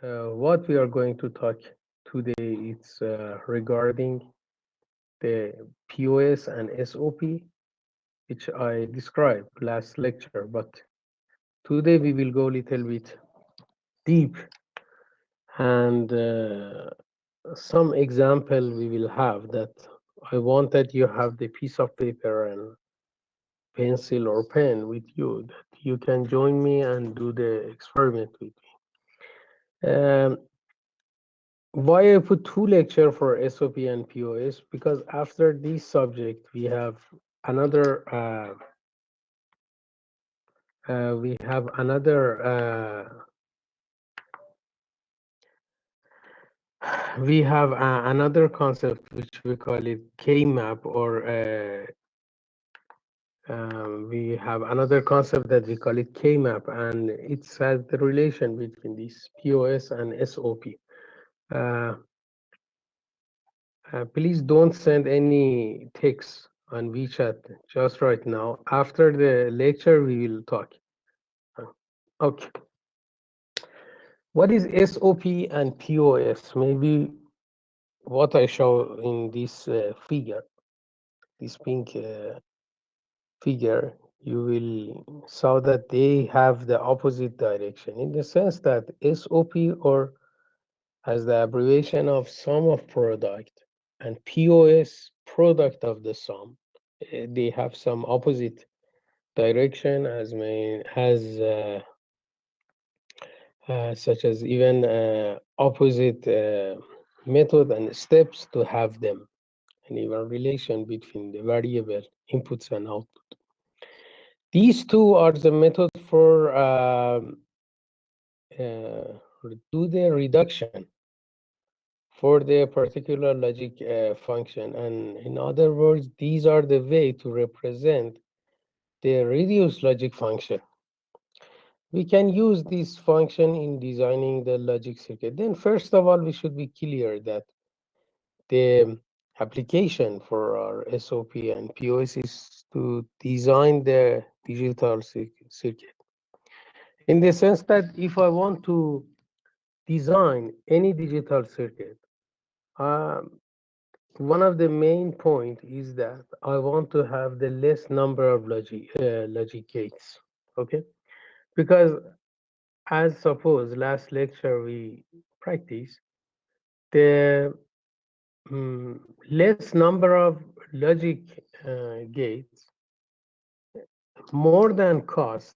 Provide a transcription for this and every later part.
What we are going to talk today is regarding the POS and SOP, which I described last lecture. But today we will go a little bit deep, and some example we will have that I want that you have the piece of paper and pencil or pen with you, that you can join me and do the experiment with me. Why I put two lecture for SOP and POS? Because after this subject we have another we have another another concept which we call it K map, or we have another concept that we call it K map, and it has the relation between this POS and SOP. Uh, Please don't send any text on WeChat just right now. After the lecture, we will talk. Okay. What is SOP and POS? Maybe what I show in this figure, this pink figure, you will saw that they have the opposite direction, in the sense that SOP, or as the abbreviation of sum of product, and POS, product of the sum, they have some opposite direction, such as even opposite method and steps to have them, and even relation between the variable inputs and output. These two are the method for do the reduction for the particular logic function, and in other words, these are the way to represent the reduced logic function. We can use this function in designing the logic circuit. Then first of all, we should be clear that the application for our SOP and POS is to design the digital circuit, in the sense that if I want to design any digital circuit, um, one of the main point is that I want to have the less number of logic gates. Okay, because as suppose last lecture we practiced, the less number of logic gates, more than cost,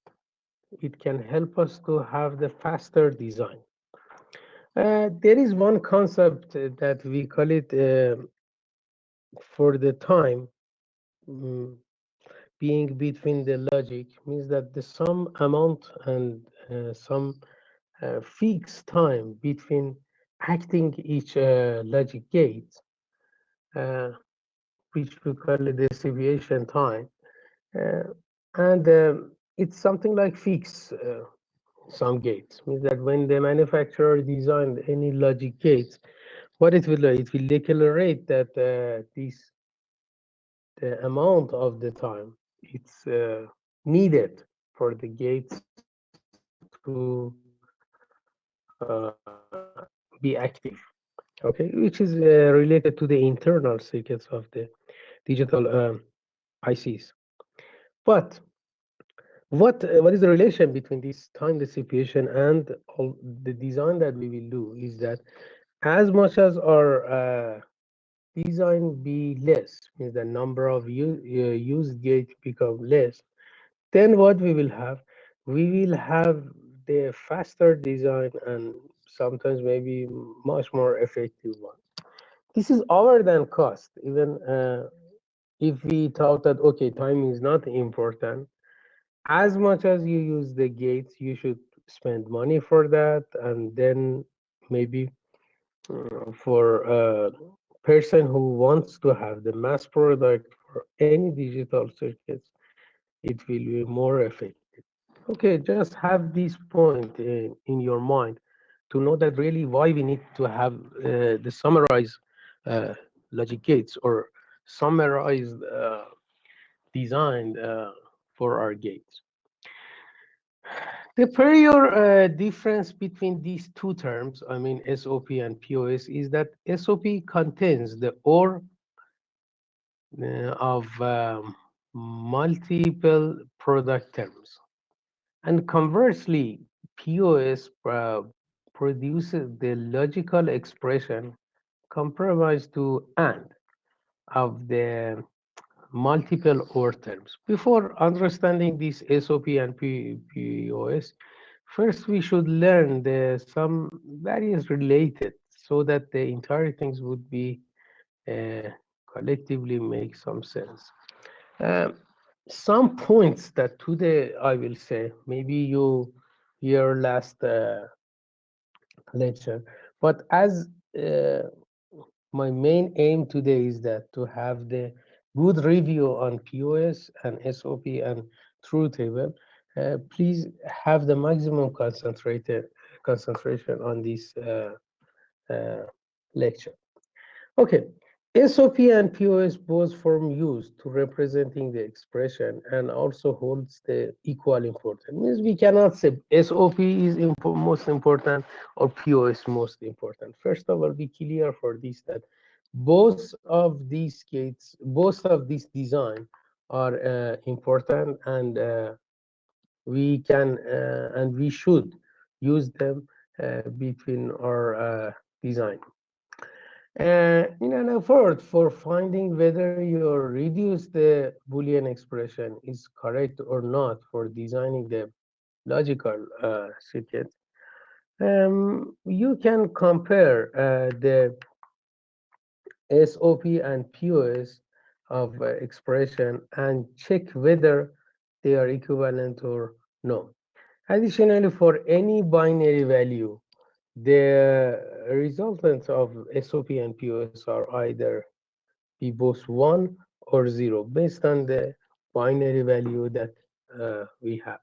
it can help us to have the faster design. There is one concept that we call it for the time being between the logic, means that the some amount and some fixed time between acting each logic gate, uh, which we call the deviation time, uh, and it's something like fix some gates. Means that when the manufacturer designed any logic gates, what it will declarate that the amount of the time it's needed for the gates to be active. Okay, which is related to the internal circuits of the digital ICs. But what is the relation between this time distribution and all the design that we will do is that as much as our design be less, means the number of used gates become less, then what we will have, we will have the faster design and sometimes maybe much more effective one. This is other than cost. Even if we thought that okay, time is not important, as much as you use the gates, you should spend money for that, and then maybe for a person who wants to have the mass product for any digital circuits, it will be more effective. Okay, just have this point in your mind to know that really why we need to have the summarized uh, logic gates, or summarized design for our gates. The prior difference between these two terms, I mean SOP and POS, is that SOP contains the or of multiple product terms. And conversely, POS produces the logical expression compromised to and of the multiple or terms. Before understanding this SOP and POS, first we should learn the some various related so that the entire things would be uh, collectively make some sense. Uh, some points that today I will say, maybe you your last lecture, but as uh, my main aim today is that to have the good review on POS and SOP and truth table. Please have the maximum concentrated concentration on this uh, lecture. Okay, SOP and POS both form used to representing the expression and also holds the equal importance. Means we cannot say SOP is most important or POS most important. First of all, be clear for this that both of these gates, both of these design are important, and we can and we should use them between our design. In an effort for finding whether your reduce the Boolean expression is correct or not for designing the logical circuit, you can compare the SOP and POS of expression and check whether they are equivalent or no. Additionally, for any binary value, the resultants of SOP and POS are either be both 1 or 0 based on the binary value that we have.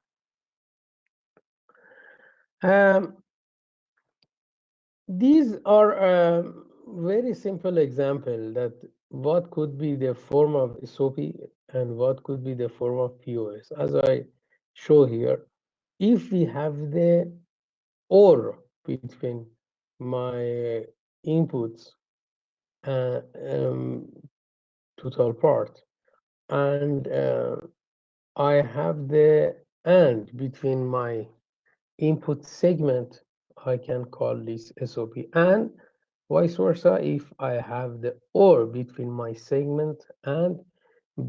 Um, these are a very simple example that what could be the form of SOP and what could be the form of POS. As I show here, if we have the or between my inputs uh, um, total part, and I have the and between my input segment, I can call this SOP, and vice versa. If I have the or between my segment and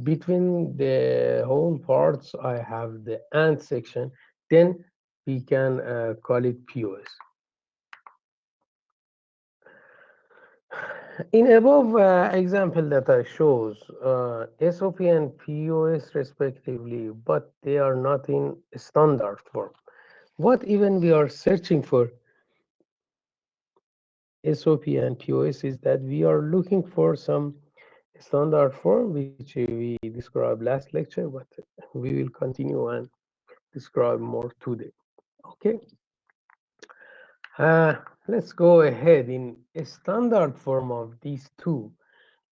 between the whole parts, I have the and section, then we can call it POS. In above example that I shows, SOP and POS respectively, but they are not in standard form. What even we are searching for SOP and POS is that we are looking for some standard form, which we described last lecture, but we will continue and describe more today. Okay, let's go ahead. In a standard form of these two,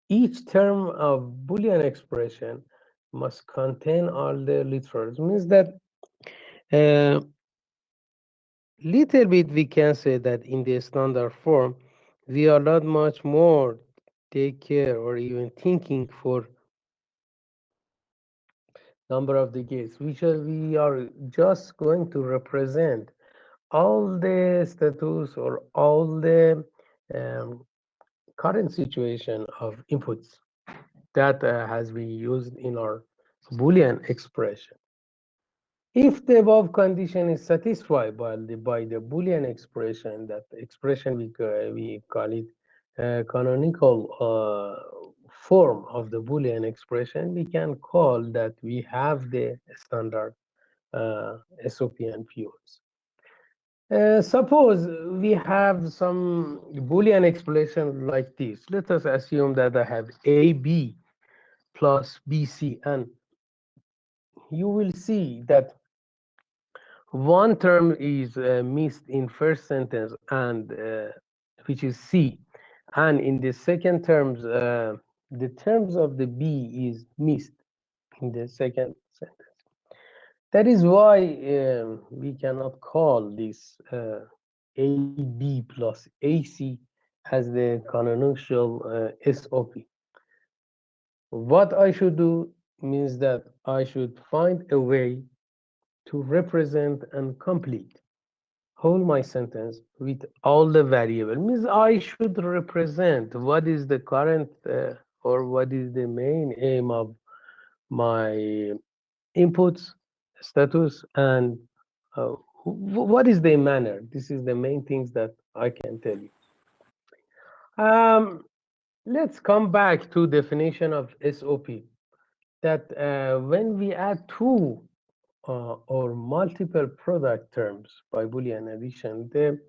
each term of Boolean expression must contain all the literals. Means that uh, little bit we can say that in the standard form, we are not much more take care or even thinking for number of the gates, which we are just going to represent all the status or all the um, current situation of inputs that has been used in our Boolean expression. If the above condition is satisfied by the Boolean expression, that expression we call it canonical form of the Boolean expression, we can call that we have the standard SOP and POS. Suppose we have some Boolean expression like this. Let us assume that I have AB plus BC, and you will see that one term is missed in first sentence, and which is C, and in the second terms, the terms of the B is missed in the second sentence. That is why we cannot call this AB plus AC as the canonical SOP. What I should do means that I should find a way to represent and complete whole my sentence with all the variable. Means I should represent what is the current or what is the main aim of my inputs, status, and uh, what is the manner. This is the main things that I can tell you. Um, let's come back to definition of SOP. That when we add two or multiple product terms by Boolean addition, the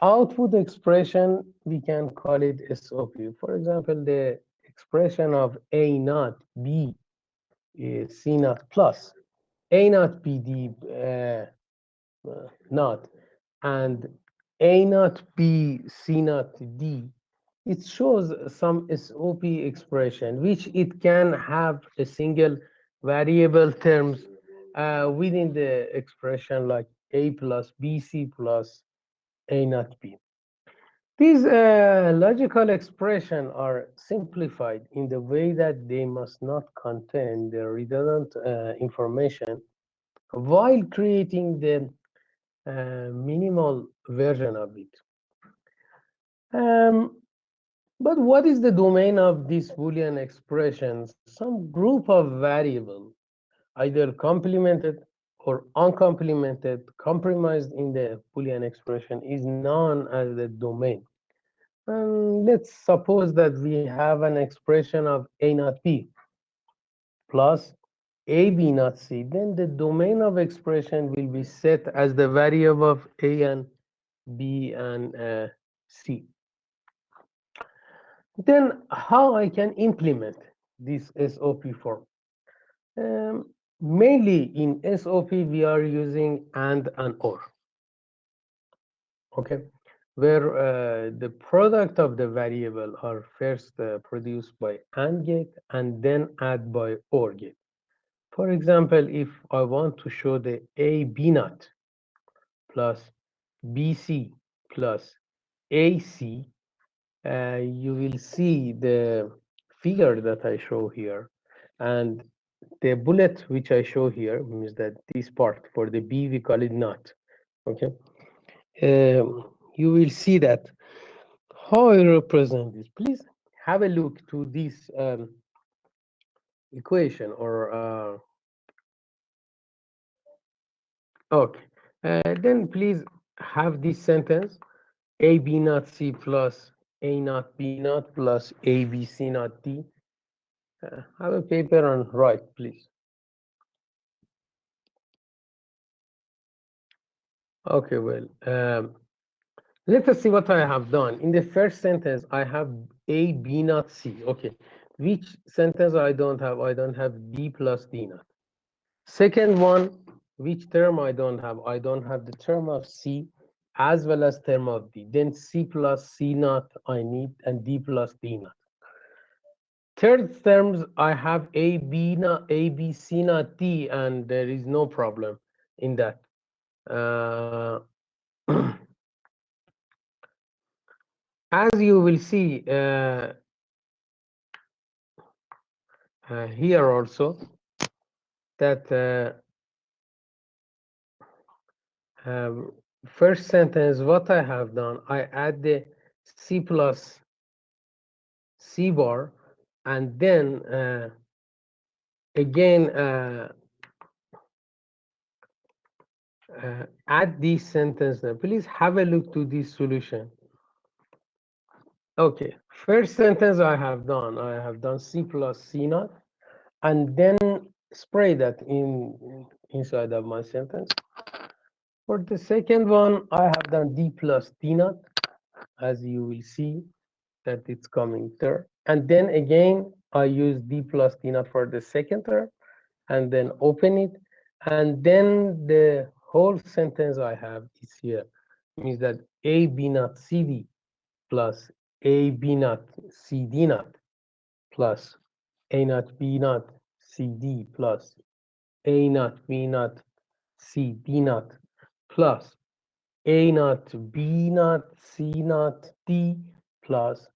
output expression we can call it SOP. For example, the expression of A naught B is C naught plus A naught B D naught and A naught B C naught D. It shows some SOP expression which it can have a single variable terms within the expression like A plus BC plus A naught B. These logical expressions are simplified in the way that they must not contain the redundant information while creating the minimal version of it. Um, but what is the domain of these Boolean expressions? Some group of variables, either complemented or uncomplemented, comprised in the Boolean expression, is known as the domain. And let's suppose that we have an expression of A naught B plus AB naught C. Then the domain of expression will be set as the variable of A and B and C. Then how I can implement this SOP form? Mainly in SOP, we are using and or. Okay, where the product of the variable are first produced by AND gate and then add by OR gate. For example, if I want to show the A B naught plus BC plus AC, you will see the figure that I show here, and the bullet which I show here means that this part for the B we call it not. Okay, you will see that how I represent this. Please have a look to this equation or okay. Then please have this sentence A B naught C plus A naught B naught plus A B C naught D. Have a paper and write, please. Okay, well, let us see what I have done. In the first sentence, I have A, B naught, C. Okay, which sentence I don't have? I don't have D plus D naught. Second one, which term I don't have? I don't have the term of C as well as term of D. Then C plus C naught I need and D plus D naught. Third terms, I have A, B naught, A, B, C naught, D, and there is no problem in that. Uh, as you will see here also that first sentence, what I have done, I add the C plus C bar, and then again add this sentence. Please have a look to this solution. Okay, first sentence I have done C plus C naught, and then spray that inside of my sentence. For the second one, I have done D plus D naught, as you will see that it's coming there. And then again, I use D plus D naught for the second term, and then open it. And then the whole sentence I have is here. Means that A B naught C D plus A B naught C D naught plus A naught B naught C D plus A naught B naught C D naught plus A naught B naught C naught D plus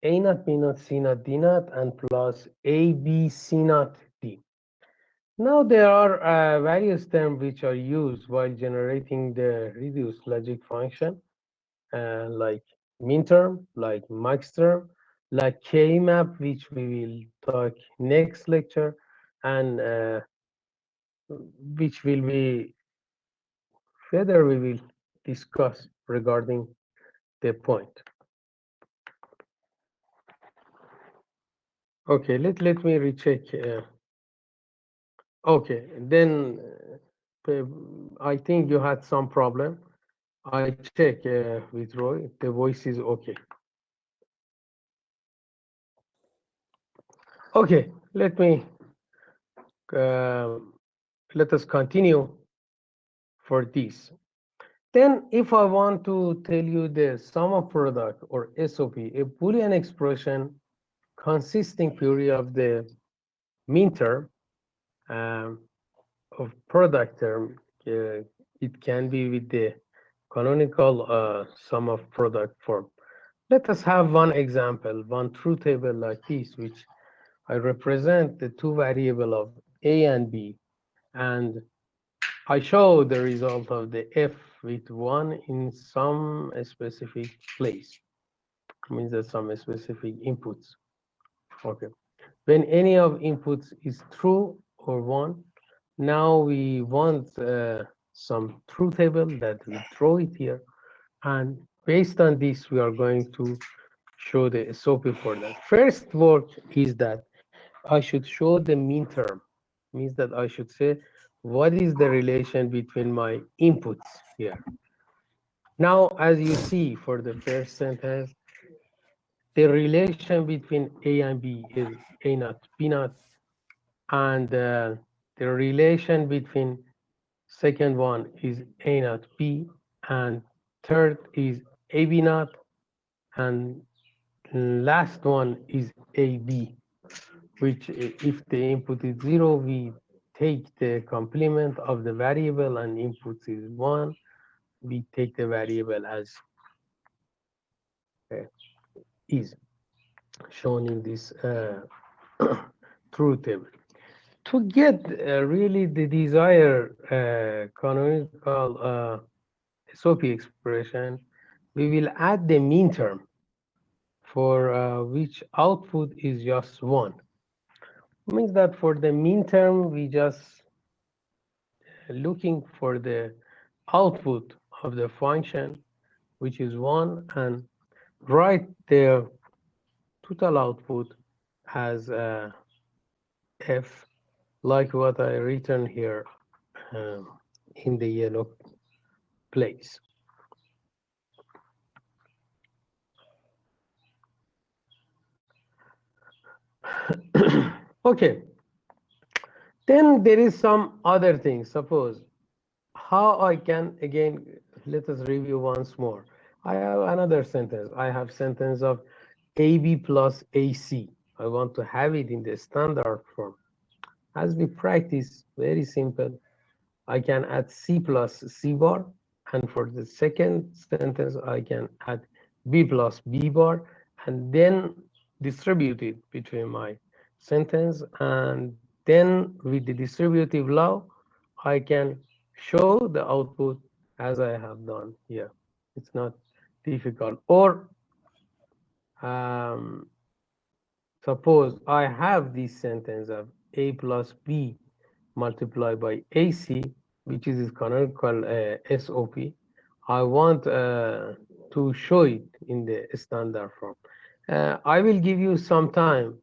A naught B naught C naught D naught and plus A B C naught D. Now there are various terms which are used while generating the reduced logic function, like min term, like max term, like K map, which we will talk next lecture, and which will be further we will discuss regarding the point. Okay, let me recheck. Okay, then I think you had some problem. I check with Roy. The voice is okay. Okay, um, let us continue for this. Then, if I want to tell you the sum of product or SOP, a Boolean expression consisting purely of the min term um, of product term, it can be with the canonical sum of product form. Let us have one example, one truth table like this, which I represent the two variables of A and B, and I show the result of the F with one in some specific place. Means that some specific inputs. Okay. When any of inputs is true or one, now we want some truth table that we throw it here. And based on this, we are going to show the SOP for that. First work is that I should show the mean term. Means that I should say, what is the relation between my inputs here? Now, as you see for the first sentence, the relation between A and B is A naught, B naught, and the relation between second one is A naught, B, and third is AB naught, and last one is AB, which if the input is 0, we take the complement of the variable, and input is 1, we take the variable as uh, is shown in this truth table. To get really the desired canonical SOP expression, we will add the mean term for which output is just 1. Means that for the mean term, we just looking for the output of the function, which is 1, and write the total output as f, like what I written here in the yellow place. Okay, then there is some other thing. Suppose how I can, again, let us review once more. I have another sentence. I have sentence of AB plus AC. I want to have it in the standard form. As we practice, very simple, I can add C plus C bar, and for the second sentence, I can add B plus B bar, and then distribute it between my sentence, and then with the distributive law, I can show the output as I have done here. It's not difficult. Or um, suppose I have this sentence of A plus B multiplied by AC, which is canonical SOP. I want to show it in the standard form. I will give you some time.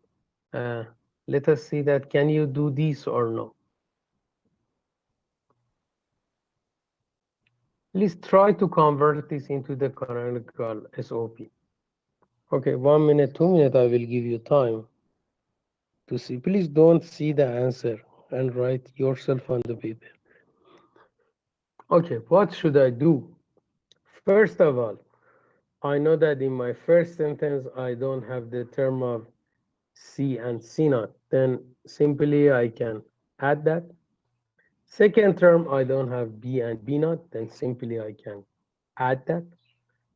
Uh, Let us see that can you do this or no. Please try to convert this into the canonical SOP. Okay, 1 minute, 2 minutes, I will give you time to see. Please don't see the answer and write yourself on the paper. Okay, what should I do? First of all, I know that in my first sentence, I don't have the term of C and C naught. Then simply I can add that. Second term, I don't have B and B naught, then simply I can add that.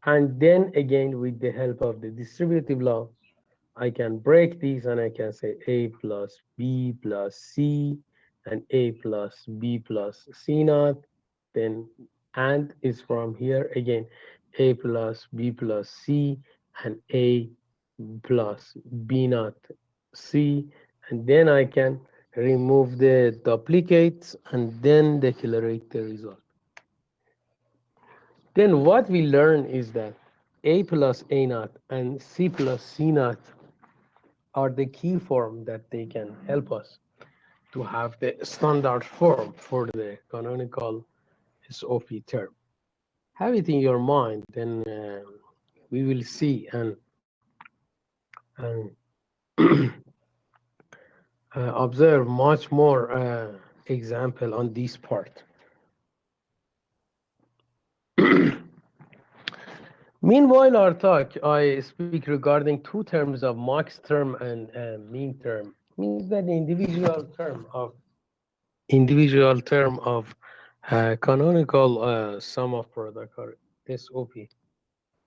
And then again, with the help of the distributive law, I can break these and I can say A plus B plus C and A plus B plus C naught. Then and is from here again A plus B plus C and A plus B naught C. And then I can remove the duplicates and then declarate the result. Then what we learn is that A plus A naught and C plus C naught are the key form that they can help us to have the standard form for the canonical SOP term. Have it in your mind, then we will see and observe much more example on this part. Meanwhile, our talk, I speak regarding two terms of max term and mean term. Means that the individual term of canonical sum of product or SOP.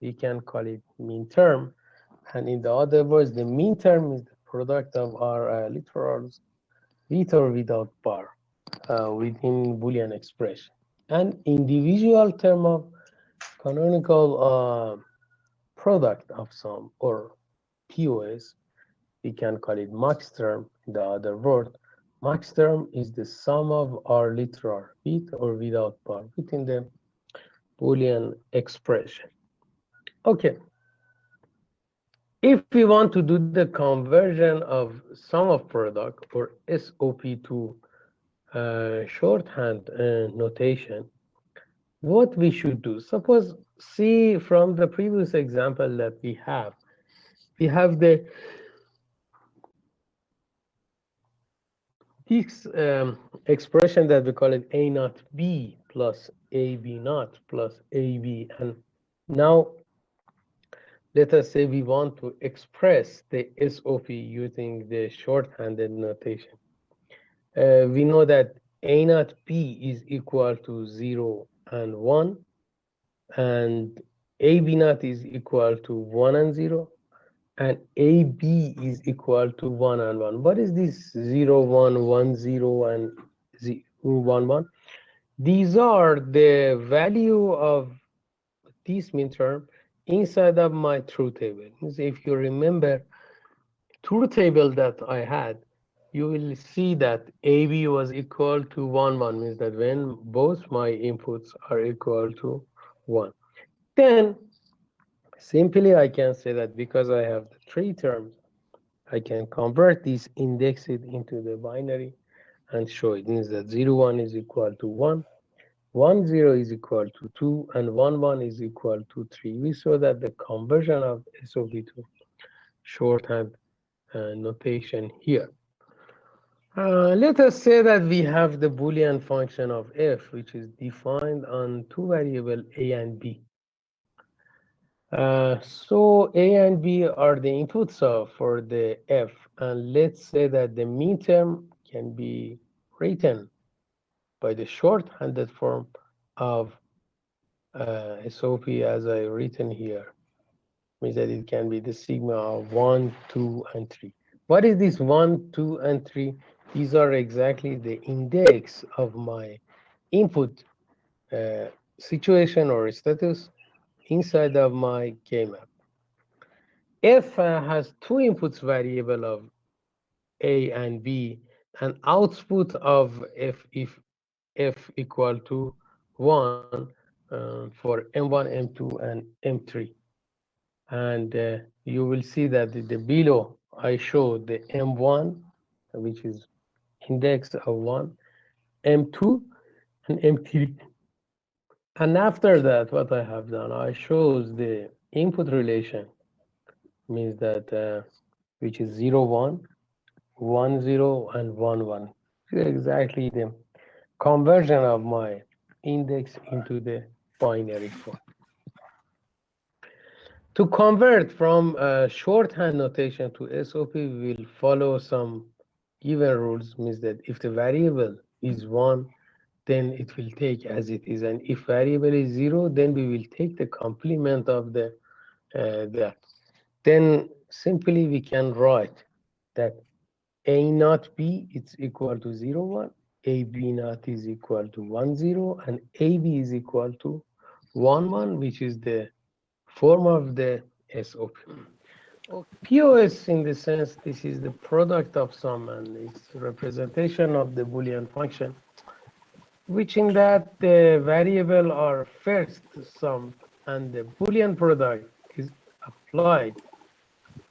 We can call it mean term. And in the other words, the mean term is the product of our literals with or without bar within Boolean expression. And individual term of canonical product of sum or POS, we can call it max term. In the other word, max term is the sum of our literal with or without bar within the Boolean expression. Okay, if we want to do the conversion of sum of product or SOP to shorthand notation, what we should do? Suppose, see from the previous example that we have this expression that we call it A naught B plus AB naught plus AB, and now let us say we want to express the SOP using the shorthanded notation. We know that A naught B is equal to 0 and 1, and AB naught is equal to 1 and 0, and AB is equal to 1 and 1. What is this 0, 1, 1, 0, and 1, 1? These are the value of this mean term inside of my truth table. If you remember truth table that I had, you will see that AB was equal to 1, 1, means that when both my inputs are equal to 1. Then simply I can say that because I have the three terms, I can convert this, index it into the binary, and show it. Means that 0, 1 is equal to 1, 1, 0 is equal to 2, and 1, 1 is equal to 3. We saw that the conversion of SOP to shorthand notation here. Let us say that we have the Boolean function of f, which is defined on two variables a and b. So a and b are the inputs for the f, and let's say that the mean term can be written by the shorthanded form of SOP as I written here. Means that it can be the sigma of 1, 2, and 3. What is this 1, 2, and 3? These are exactly the index of my input situation or status inside of my K-map. F has two inputs variable of A and B, and output of F if F equal to 1 for M1, M2, and M3. And you will see that the below I show the M1, which is index of 1, M2, and M3. And after that, what I have done, I shows the input relation, means that which is 0, 1, 1, 0, and 1, 1. Exactly the conversion of my index into the binary form. To convert from shorthand notation to SOP, we will follow some given rules. Means that if the variable is 1, then it will take as it is. And if variable is 0, then we will take the complement of the that. Then simply we can write that a naught b is equal to 0, 1, a b naught is equal to 1, 0, and a b is equal to 1, 1, which is the form of the SOP. POS, in the sense, this is the product of sum, and it's representation of the Boolean function, which in that the variable are first summed, and the Boolean product is applied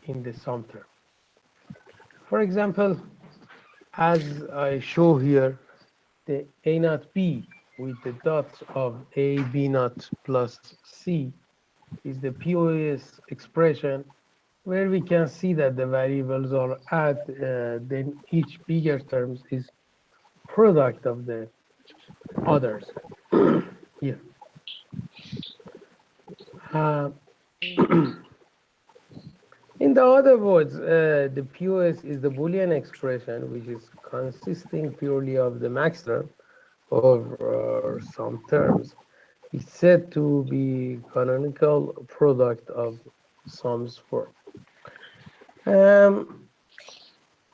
in the sum term. For example, as I show here, the a naught b with the dots of a b naught plus c is the POS expression, where we can see that the variables are add, then each bigger terms is product of the others. Here. Uh, in the other words, the POS is the Boolean expression, which is consisting purely of the max term or some terms. It's said to be canonical product of sums form.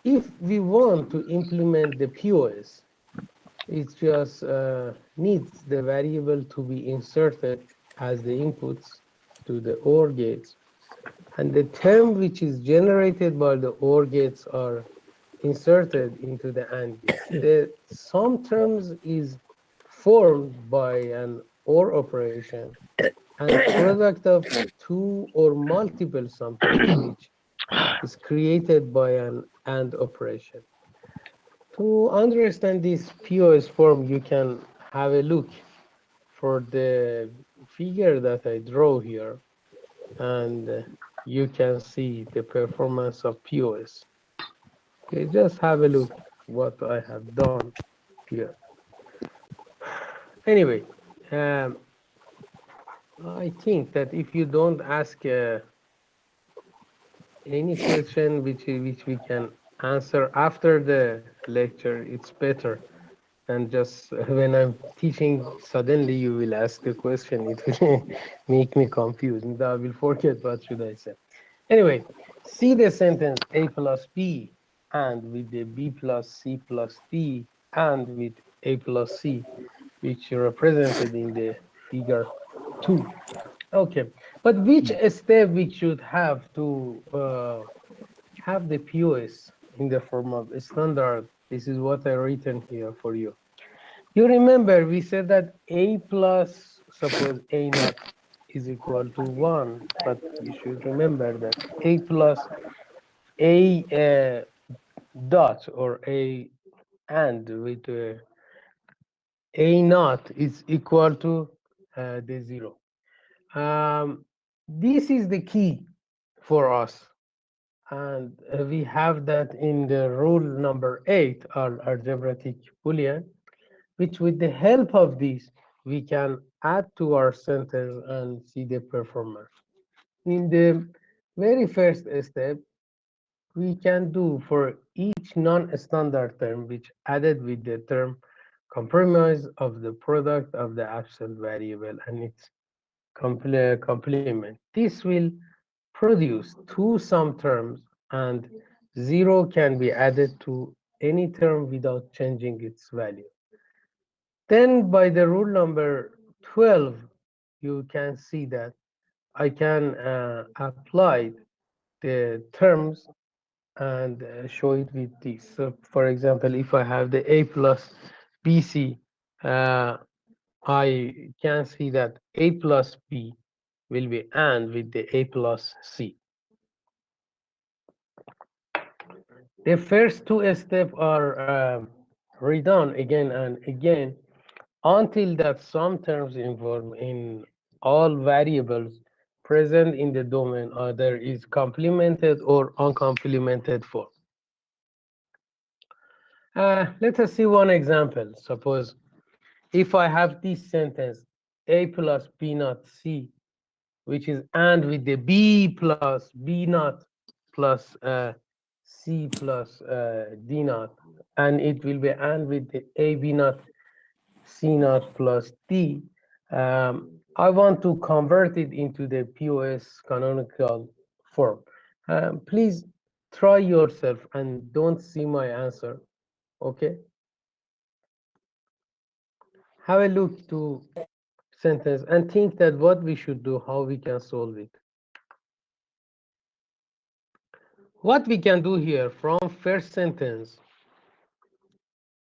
If we want to implement the POS, it just needs the variable to be inserted as the inputs to the OR gates, and the term which is generated by the OR gates are inserted into the AND gates. The sum terms is formed by an OR operation and product of two or multiple sum terms, which is created by an AND operation. To understand this POS form, you can have a look for the figure that I draw here, and you can see the performance of POS. Okay, just have a look what I have done here. Anyway, I think that if you don't ask any question which we can answer after the lecture, it's better than just when I'm teaching, suddenly you will ask a question. It will make me confused, and I will forget what should I say. Anyway, see the sentence a plus b and with the b plus c plus d and with a plus c, which are represented in the figure 2. Okay, but which step we should have to have the POS in the form of a standard? This is what I written here for you. You remember we said that a plus, suppose a naught is equal to 1, but you should remember that a plus a dot or a and with a naught is equal to the 0. This is the key for us, and we have that in the rule number 8, our algebraic Boolean, which with the help of this, we can add to our sentence and see the performance. In the very first step, we can do for each non-standard term, which added with the term compromise of the product of the absolute variable and its complement. This will produce two sum terms, and 0 can be added to any term without changing its value. Then by the rule number 12, you can see that I can apply the terms and show it with this. So for example, if I have the a plus bc, I can see that a plus b will be and with the a plus c. The first two steps are redone again and again until that some terms involved in all variables present in the domain either is complemented or uncomplemented form. Let us see one example. Suppose if I have this sentence a plus b naught c, which is and with the b plus b naught plus c plus d naught, and it will be and with the a b naught C naught plus D. I want to convert it into the POS canonical form. Please try yourself and don't see my answer. Okay. Have a look to sentence and think that what we should do, how we can solve it. What we can do here from first sentence,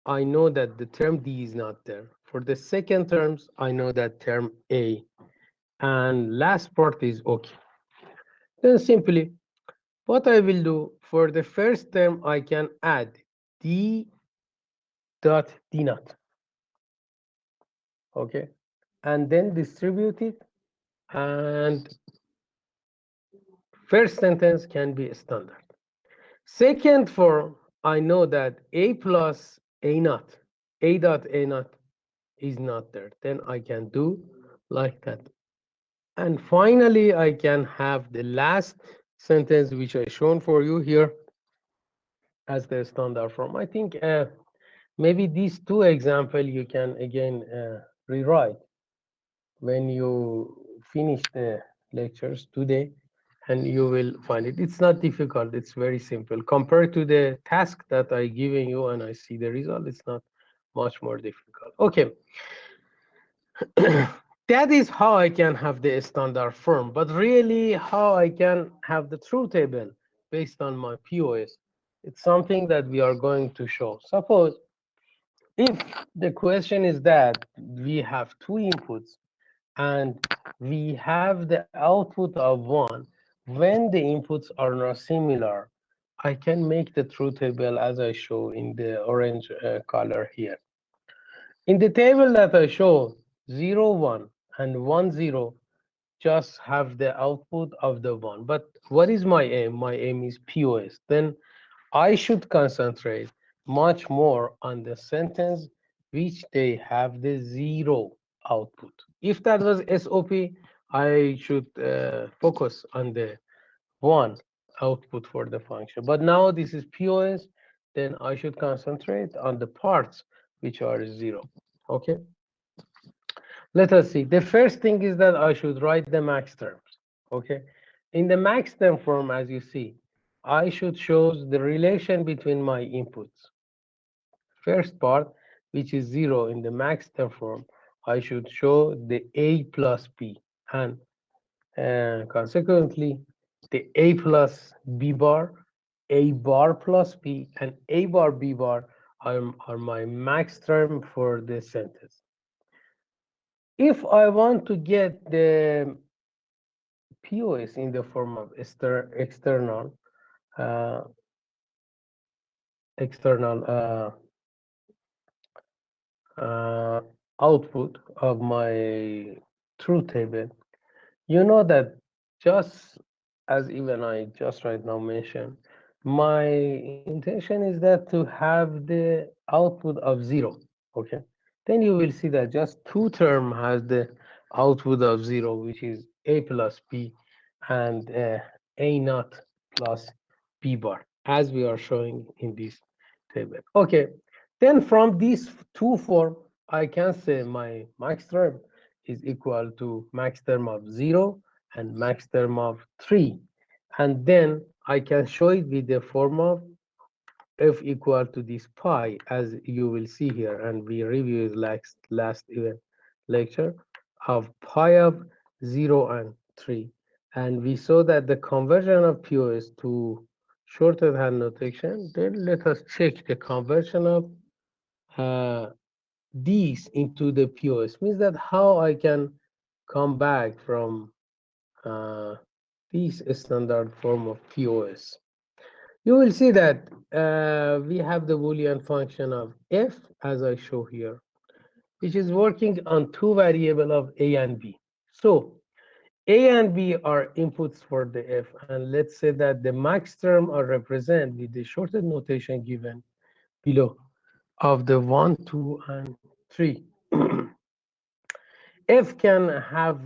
I know that the term D is not there. For the second terms, I know that term A. And last part is okay. Then simply, what I will do for the first term, I can add D dot D naught. Okay. And then distribute it. And first sentence can be standard. Second form, I know that A plus A naught, A dot A naught is not there. Then I can do like that. And finally, I can have the last sentence, which I shown for you here as the standard form. I think maybe these two examples you can again rewrite when you finish the lectures today, and you will find it. It's not difficult. It's very simple. Compared to the task that I given you and I see the result, it's not much more difficult. Okay. That is how I can have the standard form, but really how I can have the truth table based on my POS. It's something that we are going to show. Suppose if the question is that we have two inputs and we have the output of one, when the inputs are not similar, I can make the truth table as I show in the orange color here. In the table that I show, 0, 1 and 1, 0 just have the output of the 1. But what is my aim? My aim is POS. Then I should concentrate much more on the sentence which they have the 0 output. If that was SOP, I should focus on the 1 output for the function. But now this is POS, then I should concentrate on the parts which are 0. Okay. Let us see. The first thing is that I should write the max terms. Okay. In the max term form, as you see, I should show the relation between my inputs. First part, which is 0 in the max term form, I should show the A plus B. And consequently, the A plus B bar, A bar plus B, and A bar B bar are my max term for this sentence. If I want to get the POS in the form of external uh, external uh, output of my truth table, you know that just as even I just right now mentioned, my intention is that to have the output of 0. Okay, then you will see that just two term has the output of 0, which is A plus B and A naught plus B bar, as we are showing in this table. Okay, then from these two form, I can say my max term is equal to max term of 0 and max term of 3. And then I can show it with the form of f equal to this pi, as you will see here, and we reviewed last even lecture, of pi of 0 and 3. And we saw that the conversion of POS to shorthand notation, then let us check the conversion of uh, these into the POS. Means that how I can come back from uh, this standard form of POS. You will see that we have the Boolean function of f, as I show here, which is working on two variables of a and b. So a and b are inputs for the f, and let's say that the max term are represented with the shorted notation given below of the 1, 2, and 3. F can have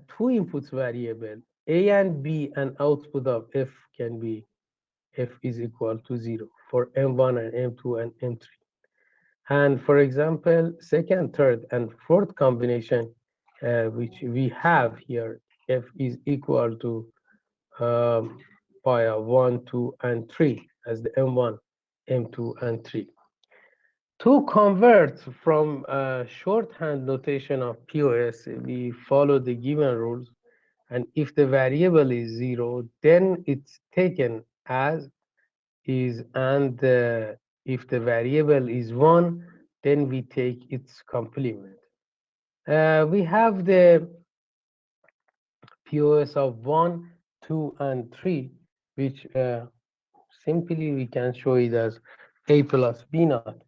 two inputs variable, a and b, and output of f can be f is equal to 0 for m1 and m2 and m3. And for example, second, third, and fourth combination, which we have here, f is equal to pi 1, 2, and 3 as the m1, m2, and 3. To convert from shorthand notation of POS, we follow the given rules. And if the variable is 0, then it's taken as is, and if the variable is 1, then we take its complement. We have the POS of 1, 2, and 3, which simply we can show it as a plus b naught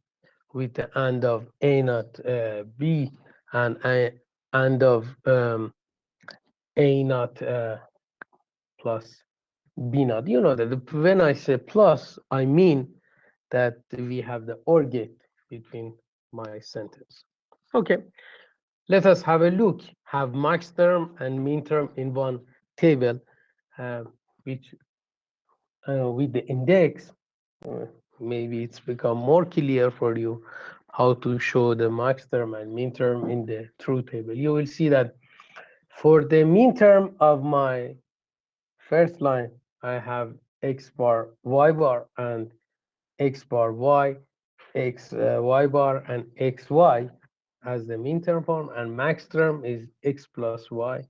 with the and of a naught b and a and of a naught plus b naught. You know that when I say plus, I mean that we have the OR gate between my sentence. Okay, let us have a look. Have max term and min term in one table, uh, which with the index, uh, maybe it's become more clear for you how to show the max term and min term in the truth table. You will see that for the min term of my first line, I have x bar, y bar, and x bar y, x y bar, and xy as the min term form, and max term is x plus y,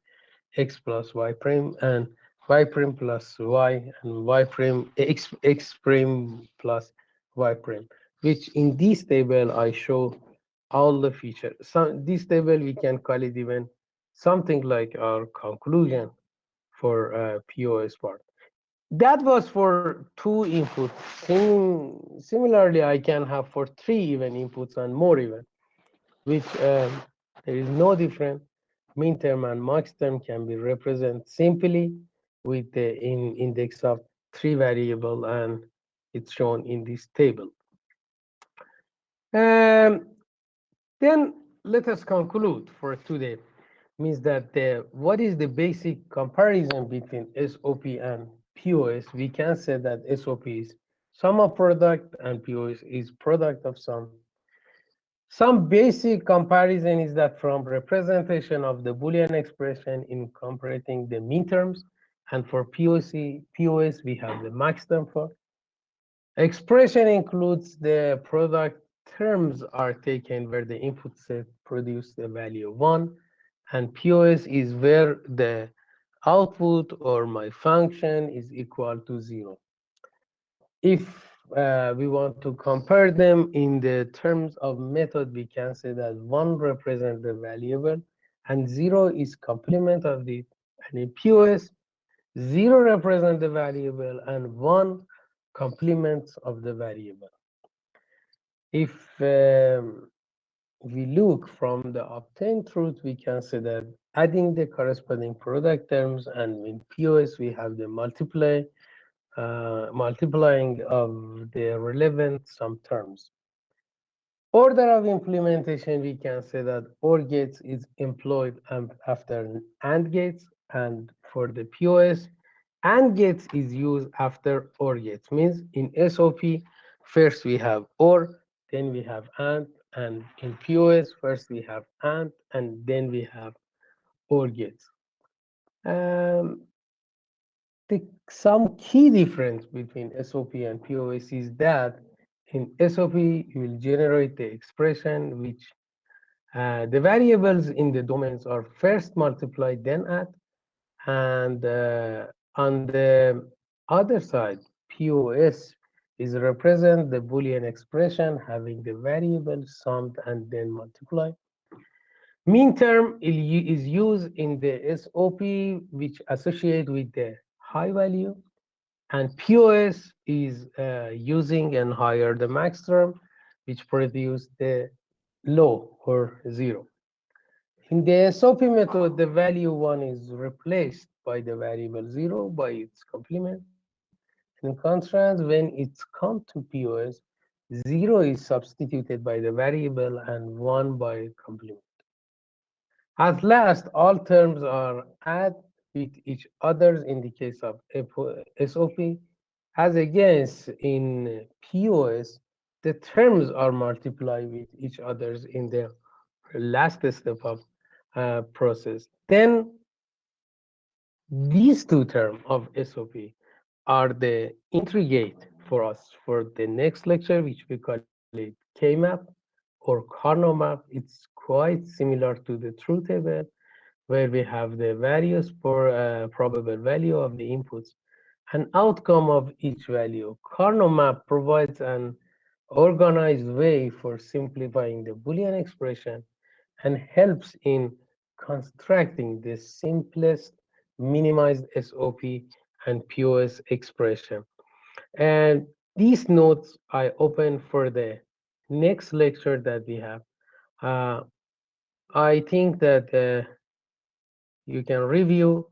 x plus y prime, and y prime plus y, and y prime x prime plus y prime, which in this table I show all the features. So this table we can call it even something like our conclusion for POS part. That was for two inputs. Similarly, I can have for three even inputs and more even, which there is no difference. Min term and max term can be represented simply with the index of three variable, and it's shown in this table. Um, then let us conclude for today. Means that what is the basic comparison between SOP and POS? We can say that SOP is sum of product and POS is product of sum. Some basic comparison is that from representation of the Boolean expression in comparing the min terms, and for POS, we have the max term for. Expression includes the product terms are taken where the input set produce the value 1, and POS is where the output or my function is equal to 0. If we want to compare them in the terms of method, we can say that 1 represents the variable and 0 is complement of it. And in POS, 0 represents the variable and 1 complements of the variable. If we look from the obtained truth, we can say that adding the corresponding product terms, and in POS, we have the multiplying of the relevant sum terms. Order of implementation, we can say that OR gates is employed after AND gates, and for the POS, AND gates is used after OR gates. Means in SOP, first we have OR, then we have and in POS, first we have and then we have OR gates. Um, some key difference between SOP and POS is that in SOP, you will generate the expression which the variables in the domains are first multiplied, then add. And on the other side, POS is represent the Boolean expression having the variable summed and then multiplied. Mean term is used in the SOP, which associate with the high value, and POS is using and higher the max term, which produce the low or 0. In the SOP method, the value 1 is replaced by the variable 0 by its complement. In contrast, when it's come to POS, 0 is substituted by the variable and 1 by complement. At last, all terms are add with each other in the case of SOP, as against in POS, the terms are multiplied with each others in the last step of process. Then these two terms of SOP are the intrigate for us for the next lecture, which we call it K-map or Karnaugh map. It's quite similar to the truth table, where we have the values for probable value of the inputs and outcome of each value. Karnaugh map provides an organized way for simplifying the Boolean expression and helps in constructing the simplest minimized SOP and POS expression. And these notes I open for the next lecture that we have. Uh, I think that you can review